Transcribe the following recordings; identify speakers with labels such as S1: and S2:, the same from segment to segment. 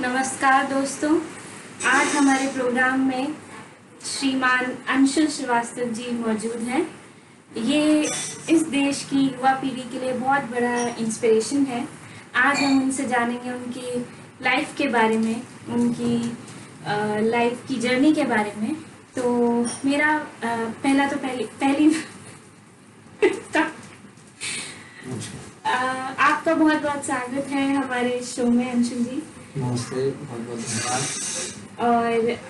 S1: नमस्कार दोस्तों, आज हमारे प्रोग्राम में श्रीमान अंशुल श्रीवास्तव जी मौजूद हैं। ये इस देश की युवा पीढ़ी के लिए बहुत बड़ा इंस्पिरेशन है। आज हम उनसे जानेंगे उनकी लाइफ के बारे में, उनकी लाइफ की जर्नी के बारे में। तो मेरा पहली आपका बहुत बहुत स्वागत है हमारे शो में अंशुल जी।
S2: नमस्ते, बहुत बहुत धन्यवाद।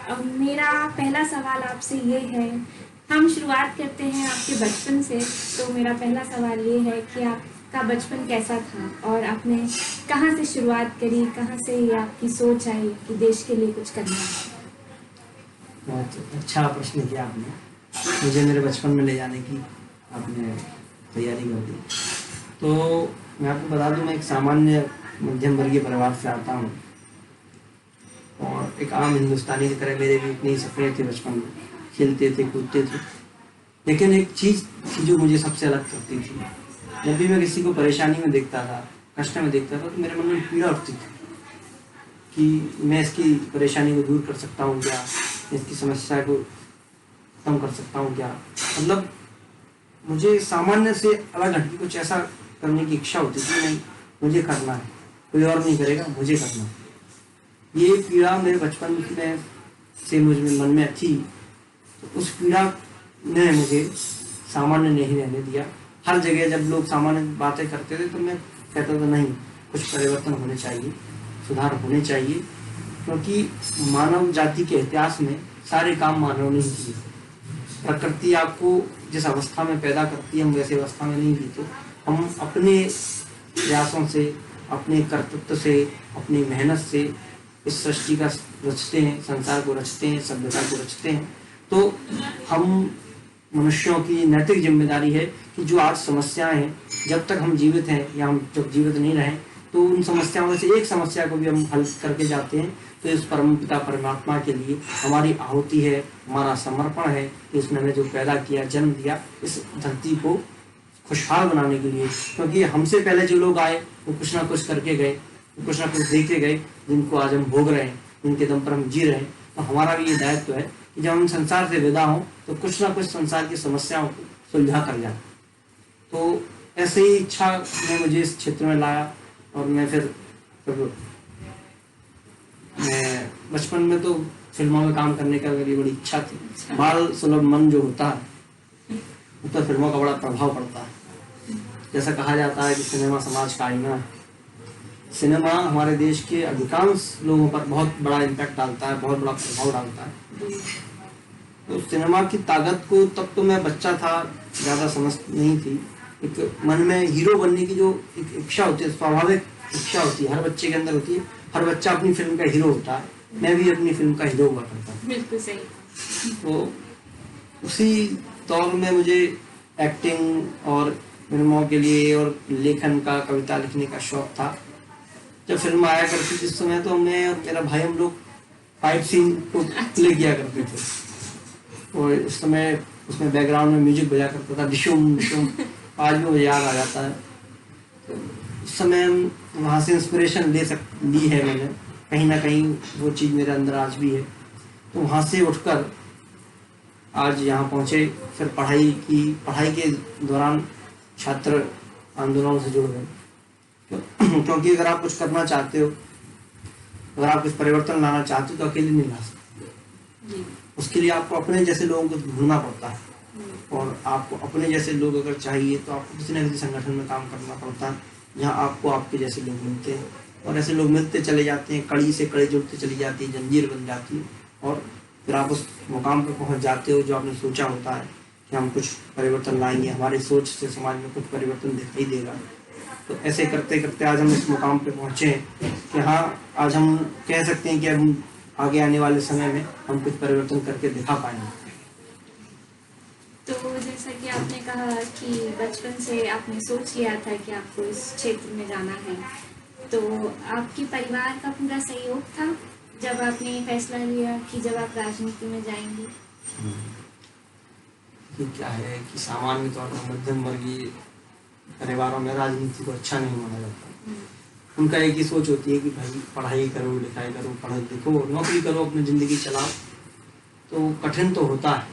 S1: और मेरा पहला सवाल आपसे ये है, हम शुरुआत करते हैं आपके बचपन से। तो मेरा पहला सवाल ये है कि आपका बचपन कैसा था और आपने कहाँ से शुरुआत करी, कहाँ से ये आपकी सोच आई कि देश के लिए कुछ करना है?
S2: बहुत अच्छा प्रश्न किया आपने। मुझे मेरे बचपन में ले जाने की आपने तैयारी कर दी। तो मैं आपको बता दूं, मैं एक सामान्य मध्यम वर्गीय परिवार से आता हूँ और एक आम हिंदुस्तानी की तरह मेरे भी इतने ही सपने थे बचपन में, खेलते थे, कूदते थे। लेकिन एक चीज़ थी जो मुझे सबसे अलग करती थी। जब भी मैं किसी को परेशानी में देखता था, कष्ट में देखता था, तो मेरे मन में पीड़ा उठती थी कि मैं इसकी परेशानी को दूर कर सकता हूँ क्या, इसकी समस्या को खत्म कर सकता हूँ क्या। मतलब मुझे सामान्य से अलग हटके कुछ ऐसा करने की इच्छा होती थी। नहीं, मुझे करना है, कोई और नहीं करेगा, मुझे करना है। ये पीड़ा मेरे बचपन में से मुझ में मन में थी। तो उस पीड़ा ने मुझे सामान्य नहीं रहने दिया। हर जगह जब लोग सामान्य बातें करते थे तो मैं कहता था नहीं, कुछ परिवर्तन होने चाहिए, सुधार होने चाहिए। क्योंकि मानव जाति के इतिहास में सारे काम मानव ने ही किए। प्रकृति आपको जिस अवस्था में पैदा करती है, हम वैसे अवस्था में नहीं जीते। हम अपने प्रयासों से, अपने कर्तृत्व से, अपनी मेहनत से इस सृष्टि का रचते हैं, संसार को रचते हैं, सभ्यता को रचते हैं। तो हम मनुष्यों की नैतिक जिम्मेदारी है कि जो आज समस्याएं हैं, जब तक हम जीवित हैं या हम जब जीवित नहीं रहें, तो उन समस्याओं में से एक समस्या को भी हम हल करके जाते हैं। तो इस परम पिता परमात्मा के लिए हमारी आहुति है, हमारा समर्पण है कि उसने हमें जो पैदा किया, जन्म दिया, इस धरती को खुशहाल बनाने के लिए। क्योंकि हमसे पहले जो लोग आए वो कुछ ना कुछ करके गए, कुछ ना कुछ देखे गए, जिनको आज हम भोग रहे हैं, जिनके दम पर हम जी रहे हैं। तो हमारा भी ये दायित्व है कि जब हम संसार से विदा हों तो कुछ ना कुछ संसार की समस्याओं को सुलझा कर जाए। तो ऐसे ही इच्छा ने मुझे इस क्षेत्र में लाया। और मैं फिर मैं बचपन में तो फिल्मों में काम करने का मेरी बड़ी इच्छा थी। बाल सुलभ मन जो होता है उस पर फिल्मों का बड़ा प्रभाव पड़ता है। जैसा कहा जाता है कि सिनेमा समाज का आईना है। सिनेमा हमारे देश के अधिकांश लोगों पर बहुत बड़ा इम्पैक्ट डालता है, बहुत बड़ा प्रभाव डालता है। तो सिनेमा की ताकत को तब तो मैं बच्चा था, ज़्यादा समझ नहीं थी। एक मन में हीरो बनने की जो एक इच्छा होती है, स्वाभाविक इच्छा होती है, हर बच्चे के अंदर होती है। हर बच्चा अपनी फिल्म का हीरो होता है। मैं भी अपनी फिल्म का हीरो हुआ करता हूँ।
S1: बिल्कुल सही।
S2: तो उसी दौर में मुझे एक्टिंग और फिल्मों के लिए और लेखन का, कविता लिखने का शौक था। जब फिल्म आया करती थी उस समय तो मैं और मेरा भाई, हम लोग फाइट सीन को प्ले किया करते थे। और उस समय उसमें बैकग्राउंड में म्यूजिक बजा करता था, डिशुम डिशुम। आज भी मुझे याद आ जाता है। तो उस समय वहाँ से इंस्पिरेशन ली है मैंने, कहीं ना कहीं वो चीज़ मेरे अंदर आज भी है। तो वहाँ से उठकर आज यहाँ पहुँचे। फिर पढ़ाई के दौरान छात्र आंदोलनों से जुड़ गए। क्योंकि अगर आप कुछ करना चाहते हो, अगर आप कुछ परिवर्तन लाना चाहते हो तो अकेले नहीं ला सकते। उसके लिए आपको अपने जैसे लोगों को ढूंढना पड़ता है। और आपको अपने जैसे लोग अगर चाहिए तो आपको किसी न किसी संगठन में काम करना पड़ता है, जहाँ आपको आपके जैसे लोग मिलते हैं। और ऐसे लोग मिलते चले जाते हैं, कड़ी से कड़ी जुड़ते चली जाती है, जंजीर बन जाती है। और फिर आप उस मुकाम पर पहुँच जाते हो जो आपने सोचा होता है कि हम कुछ परिवर्तन लाएंगे, हमारी सोच से समाज में कुछ परिवर्तन दिखाई देगा। तो ऐसे करते करते आज हम इस मुकाम पे पहुँचे हैं कि हाँ, आज हम कह सकते हैं कि हम आगे आने वाले समय में हम कुछ परिवर्तन करके दिखा पाएंगे।
S1: तो जैसा कि आपने कहा कि बचपन से आपने सोच लिया था कि आपको इस क्षेत्र में जाना है, तो आपके परिवार का पूरा सहयोग था जब आपने फैसला लिया कि जब आप राजनीति में जाएंगे?
S2: क्या है कि सामान्य तौर पर मध्यम वर्गीय परिवारों में राजनीति को अच्छा नहीं माना जाता। उनका एक ही सोच होती है कि भाई पढ़ाई करो, लिखाई करो, पढ़ो लिखो, नौकरी करो, अपनी ज़िंदगी चलाओ। तो कठिन तो होता है,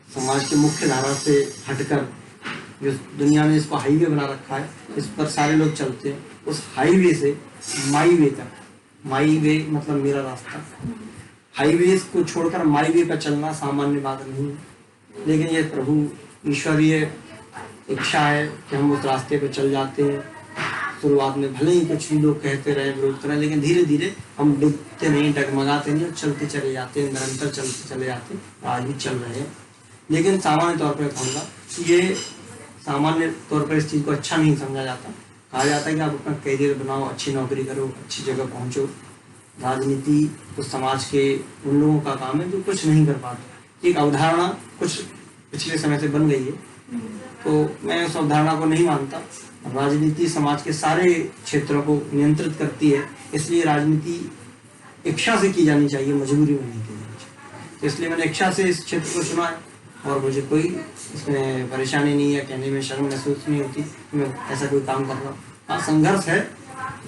S2: समाज के मुख्य धारा से हटकर जो दुनिया ने इसको हाईवे बना रखा है, इस पर सारे लोग चलते हैं। उस हाईवे से माई वे तक, माई वे मतलब मेरा रास्ता, हाईवे को छोड़कर माई वे पर चलना सामान्य बात नहीं है, लेकिन ये प्रभु ईश्वरीय इच्छा है कि हम उस रास्ते पर चल जाते हैं। शुरुआत में भले ही कुछ भी लोग कहते रहे, विरोध करें, लेकिन धीरे धीरे हम डूबते नहीं, डगमगाते नहीं, चलते चले जाते हैं, निरंतर चलते चले जाते हैं, आज भी चल रहे हैं। लेकिन सामान्य तौर पर कहूँगा कि ये सामान्य तौर पर इस चीज़ को अच्छा नहीं समझा जाता। कहा जाता है कि आप अपना करियर बनाओ, अच्छी नौकरी करो, अच्छी जगह पहुँचो। राजनीति तो समाज के उन लोगों का काम है जो कुछ नहीं कर पाते। एक अवधारणा कुछ पिछले समय से बन गई है, तो मैं उस अवधारणा को नहीं मानता। राजनीति समाज के सारे क्षेत्रों को नियंत्रित करती है, इसलिए राजनीति इच्छा से की जानी चाहिए, मजबूरी में नहीं की जानी चाहिए। तो इसलिए मैंने इच्छा से इस क्षेत्र को चुना है और मुझे कोई इसमें परेशानी नहीं है, कहने में शर्म महसूस नहीं होती कि मैं ऐसा कोई काम कर रहा हूँ। हाँ, संघर्ष है,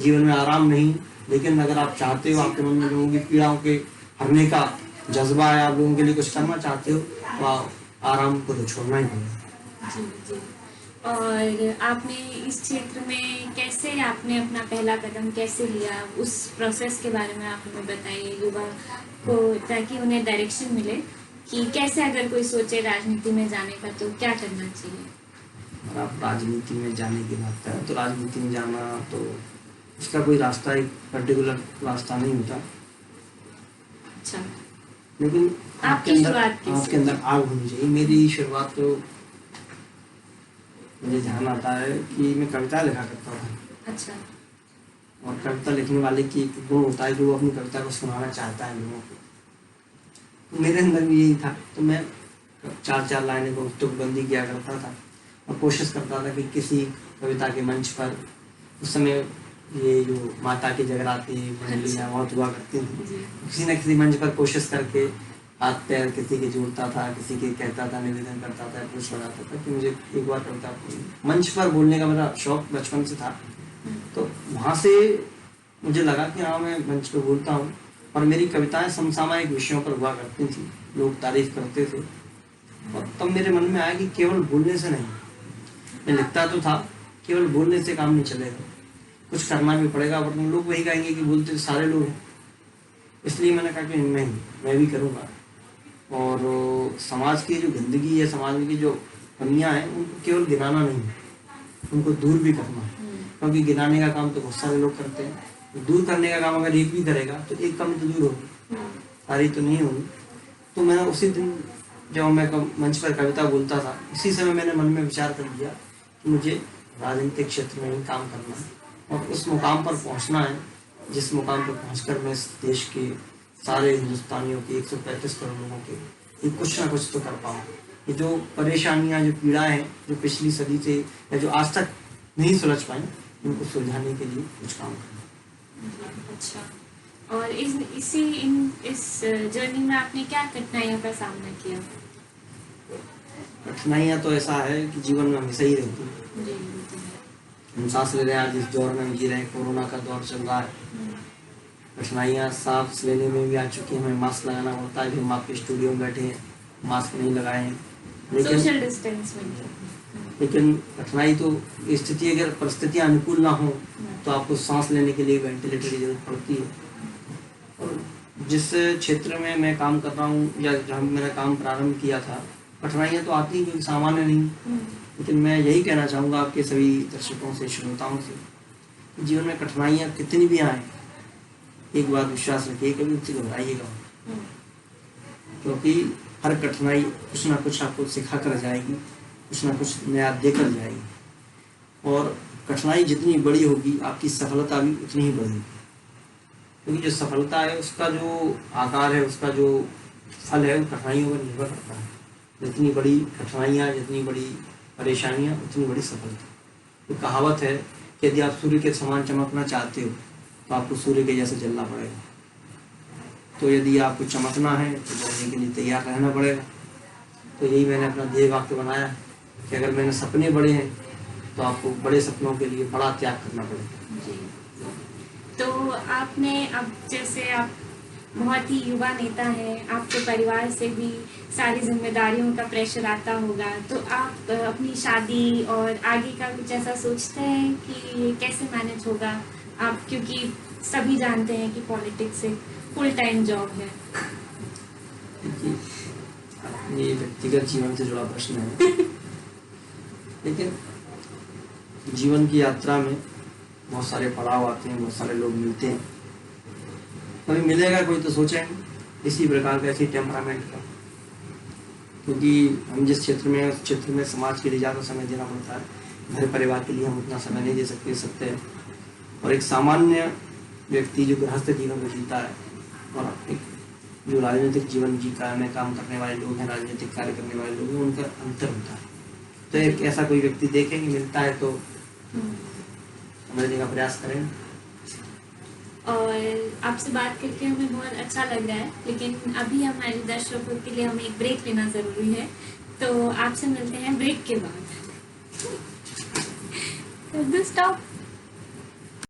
S2: जीवन में आराम नहीं, लेकिन अगर आप चाहते हो, आपके मन में लोगों की पीड़ाओं के हरने का जज्बा है, आप लोगों के लिए कुछ करना चाहते हो, तो आराम को तो छोड़ना ही पड़ेगा।
S1: जी जी। और आपने इस क्षेत्र में कैसे आपने अपना पहला कदम कैसे लिया, उस प्रोसेस के बारे में आप हमें बताइए युवा को, ताकि उन्हें डायरेक्शन मिले कि कैसे अगर कोई सोचे राजनीति में जाने का तो क्या करना चाहिए।
S2: अगर आप राजनीति में जाने की बात करें तो राजनीति में जाना तो उसका कोई रास्ता, एक पर्टिकुलर रास्ता नहीं होता।
S1: अच्छा,
S2: लेकिन
S1: आपकी शुरुआत कैसे?
S2: आपके अंदर आग होनी चाहिए। मेरी शुरुआत तो मुझे ध्यान आता है कि मैं कविता लिखा करता था।
S1: अच्छा।
S2: और कविता लिखने वाले की एक गुण होता है कि वो अपनी कविता को सुनाना चाहता है लोगों को। तो मेरे अंदर भी यही था, तो मैं 4-4 लाइनें को तुकबंदी किया करता था और कोशिश करता था कि किसी कविता के मंच पर, उस समय ये जो माता के जगराते मंडलियाँ बहुत हुआ करती थी, किसी न किसी मंच पर कोशिश करके हाथ पैर किसी के जोड़ता था, किसी के कहता था, निवेदन करता था, कुछ लगाता था कि मुझे एक बार कविता मंच पर बोलने का मेरा शौक बचपन से था। तो वहाँ से मुझे लगा कि हाँ, मैं मंच पर बोलता हूँ और मेरी कविताएं समसामयिक विषयों पर हुआ करती थी, लोग तारीफ करते थे। और तब मेरे मन में आया कि केवल बोलने से नहीं, मैं लिखता तो था, केवल बोलने से काम नहीं चलेगा, कुछ करना भी पड़ेगा, वरना लोग वही कहेंगे कि बोलते तो सारे लोग हैं। इसलिए मैंने कहा कि नहीं, मैं भी करूँगा। और समाज की जो गंदगी है, समाज की जो कमियाँ हैं, उनको केवल गिनाना नहीं, उनको दूर भी करना है। क्योंकि गिनाने का काम तो बहुत सारे लोग करते हैं, दूर करने का काम अगर एक भी करेगा तो एक कमी तो दूर होगी, सारी तो नहीं होगी। तो मैंने उसी दिन जब मैं मंच पर कविता बोलता था, उसी समय मैंने मन में विचार कर लिया कि मुझे राजनीतिक क्षेत्र में ही काम करना है और उस मुकाम पर पहुंचना है जिस मुकाम पर पहुंचकर मैं इस देश के सारे हिंदुस्तानियों के 135 करोड़ लोगों के ये कुछ ना कुछ तो कर पाऊँ। ये जो परेशानियां, जो पीड़ाएं हैं, जो पिछली सदी से या जो आज तक नहीं सुलझ पाई, उनको सुलझाने के लिए कुछ काम करना।
S1: अच्छा, और इस जर्नी में आपने क्या कठिनाइयों का सामना किया?
S2: कठिनाइयाँ तो ऐसा है कि जीवन में हमेशा ही रहती है। हम सांस ले रहे हैं, आज इस दौर में हम जी रहे हैं, कोरोना का दौर चल रहा है। कठिनाइयाँ सांस लेने में भी आ चुकी हैं, हमें मास्क लगाना पड़ता है, हम आपके स्टूडियो में बैठे हैं, मास्क नहीं लगाए हैं,
S1: सोशल डिस्टेंस में।
S2: लेकिन कठिनाई तो स्थिति, अगर परिस्थितियाँ अनुकूल ना हो तो आपको सांस लेने के लिए वेंटिलेटर की जरूरत पड़ती है। और जिस क्षेत्र में मैं काम कर रहा हूँ या जहाँ मैंने काम प्रारंभ किया था, कठिनाइयाँ तो आती हैं क्योंकि सामान्य नहीं। लेकिन मैं यही कहना चाहूँगा आपके सभी दर्शकों से, श्रोताओं से, जीवन में कठिनाइयाँ कितनी भी आए, एक बात विश्वास रखिए, कभी उससे घबराइएगा, क्योंकि हर कठिनाई कुछ ना कुछ आपको सिखा कर जाएगी, कुछ ना कुछ नया देकर जाएगी। और कठिनाई जितनी बड़ी होगी, आपकी सफलता भी उतनी ही बढ़ेगी, क्योंकि जो सफलता है उसका जो आकार है, उसका जो फल है, वो कठिनाइयों पर निर्भर करता है। जितनी बड़ी कठिनाइयाँ, जितनी बड़ी परेशानियाँ, उतनी बड़ी सफलता। तो कहावत है कि यदि आप सूर्य के समान चमकना चाहते हो तो आपको सूर्य के जैसे जलना पड़ेगा। तो यदि आपको चमकना है तो जलने के लिए तैयार रहना पड़ेगा। तो यही मैंने अपना ध्येय वाक्य बनाया कि अगर मैंने सपने बड़े हैं तो आपको बड़े सपनों के लिए बड़ा त्याग करना पड़ेगा।
S1: जी। तो आपने अब जैसे आप बहुत ही युवा नेता हैं, आपके परिवार से भी सारी जिम्मेदारियों का प्रेशर आता होगा, तो आप अपनी शादी और आगे का कुछ ऐसा सोचते हैं कि ये कैसे मैनेज होगा आप, क्योंकि सभी जानते हैं कि पॉलिटिक्स एक फुल टाइम जॉब है।
S2: देखिए ये व्यक्तिगत जीवन से जुड़ा प्रश्न है लेकिन जीवन की यात्रा में बहुत सारे पड़ाव आते हैं, बहुत सारे लोग मिलते हैं, कभी मिलेगा कोई तो सोचेंगे इसी प्रकार का, ऐसी टेम्परामेंट का, क्योंकि हम जिस क्षेत्र में उस क्षेत्र में समाज के लिए ज़्यादा समय देना पड़ता है, घर परिवार के लिए हम उतना समय नहीं दे सकते हैं। और एक सामान्य व्यक्ति जो गृहस्थ जीवन में जीता है और एक जो राजनीतिक जीवन में काम करने वाले लोग हैं, राजनीतिक कार्य करने वाले लोग हैं, उनका अंतर होता है। तो एक ऐसा कोई व्यक्ति देखेंगे मिलता है तो समझने का प्रयास करेंगे।
S1: और आपसे बात करके हमें बहुत अच्छा लग रहा है, लेकिन अभी हमारे दर्शकों के लिए हमें एक ब्रेक लेना ज़रूरी है, तो आपसे मिलते हैं ब्रेक के बाद। स्टॉप।